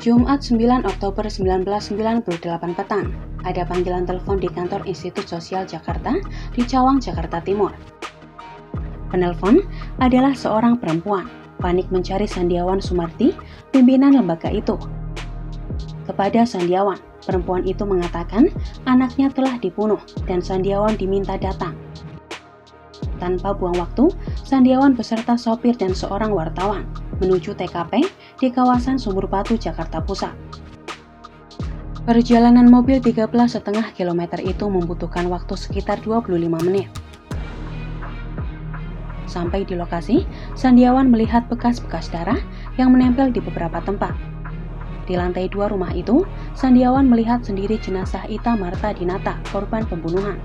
Jumat 9 Oktober 1998 petang, ada panggilan telepon di kantor Institut Sosial Jakarta di Cawang, Jakarta Timur. Penelpon adalah seorang perempuan, panik mencari Sandiawan Sumarti, pimpinan lembaga itu. Kepada Sandiawan, perempuan itu mengatakan anaknya telah dibunuh dan Sandiawan diminta datang. Tanpa buang waktu, Sandiawan beserta sopir dan seorang wartawan menuju TKP di kawasan Sumur Batu, Jakarta Pusat. Perjalanan mobil 13,5 km itu membutuhkan waktu sekitar 25 menit. Sampai di lokasi, Sandiawan melihat bekas-bekas darah yang menempel di beberapa tempat. Di lantai 2 rumah itu, Sandiawan melihat sendiri jenazah Ita Marta Dinata, korban pembunuhan.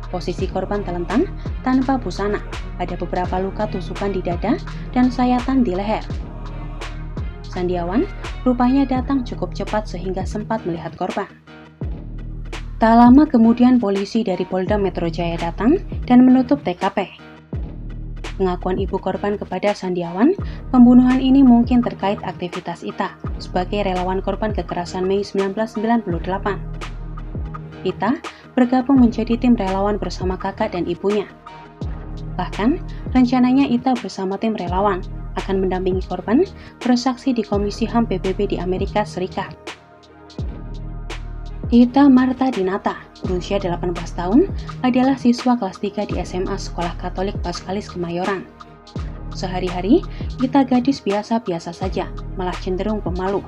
Posisi korban telentang tanpa busana, ada beberapa luka tusukan di dada dan sayatan di leher. Sandiawan rupanya datang cukup cepat sehingga sempat melihat korban. Tak lama kemudian polisi dari Polda Metro Jaya datang dan menutup TKP. Pengakuan ibu korban kepada Sandiawan, pembunuhan ini mungkin terkait aktivitas Ita sebagai relawan korban kekerasan Mei 1998. Ita bergabung menjadi tim relawan bersama kakak dan ibunya. Bahkan, rencananya Ita bersama tim relawan akan mendampingi korban bersaksi di Komisi HAM PBB di Amerika Serikat. Ita Marta Dinata, berusia 18 tahun, adalah siswa kelas 3 di SMA Sekolah Katolik Paskalis Kemayoran. Sehari-hari, Ita gadis biasa-biasa saja, malah cenderung pemalu.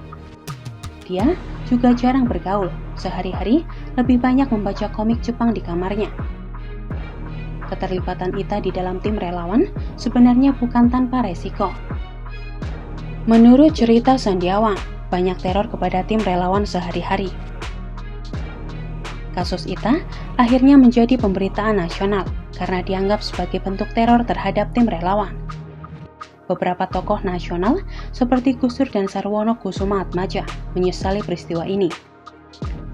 Dia juga jarang bergaul, sehari-hari lebih banyak membaca komik Jepang di kamarnya. Keterlibatan Ita di dalam tim relawan sebenarnya bukan tanpa resiko. Menurut cerita Sandiawan, banyak teror kepada tim relawan sehari-hari. Kasus Ita akhirnya menjadi pemberitaan nasional karena dianggap sebagai bentuk teror terhadap tim relawan. Beberapa tokoh nasional seperti Gus Dur dan Sarwono Kusumaatmadja menyesali peristiwa ini.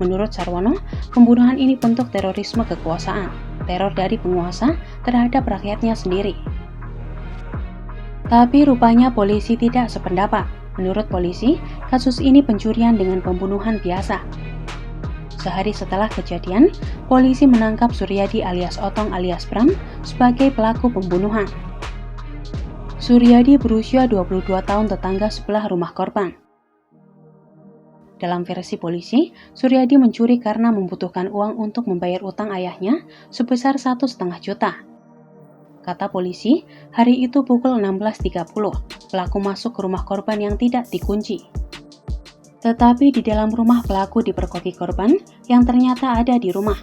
Menurut Sarwono, pembunuhan ini bentuk terorisme kekuasaan, teror dari penguasa terhadap rakyatnya sendiri. Tapi rupanya polisi tidak sependapat. Menurut polisi, kasus ini pencurian dengan pembunuhan biasa. Sehari setelah kejadian, polisi menangkap Suryadi alias Otong alias Bram sebagai pelaku pembunuhan. Suryadi berusia 22 tahun, tetangga sebelah rumah korban. Dalam versi polisi, Suryadi mencuri karena membutuhkan uang untuk membayar utang ayahnya sebesar 1,5 juta. Kata polisi, hari itu pukul 16.30, pelaku masuk ke rumah korban yang tidak dikunci. Tetapi di dalam rumah pelaku diperkoki korban yang ternyata ada di rumah.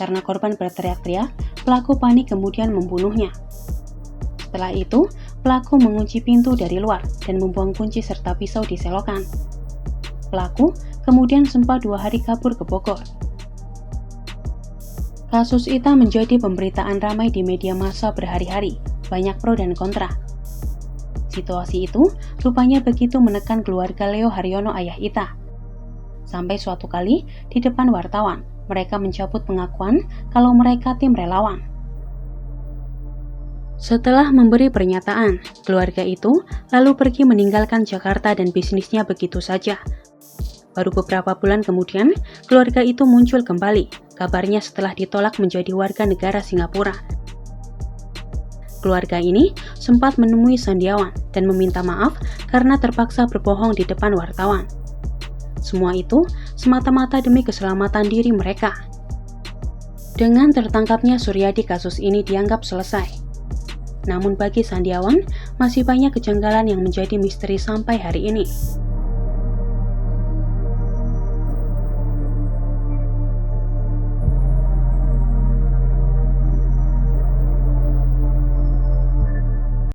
Karena korban berteriak-teriak, pelaku panik kemudian membunuhnya. Setelah itu, pelaku mengunci pintu dari luar dan membuang kunci serta pisau di selokan. Pelaku kemudian sempat 2 hari kabur ke Bogor. Kasus Ita menjadi pemberitaan ramai di media massa berhari-hari, banyak pro dan kontra. Situasi itu rupanya begitu menekan keluarga Leo Haryono, ayah Ita. Sampai suatu kali di depan wartawan, mereka mencabut pengakuan kalau mereka tim relawan. Setelah memberi pernyataan, keluarga itu lalu pergi meninggalkan Jakarta dan bisnisnya begitu saja. Baru beberapa bulan kemudian, keluarga itu muncul kembali, kabarnya setelah ditolak menjadi warga negara Singapura. Keluarga ini sempat menemui Sandiawan dan meminta maaf karena terpaksa berbohong di depan wartawan. Semua itu semata-mata demi keselamatan diri mereka. Dengan tertangkapnya Suryadi, kasus ini dianggap selesai. Namun bagi Sandiawan, masih banyak kejanggalan yang menjadi misteri sampai hari ini.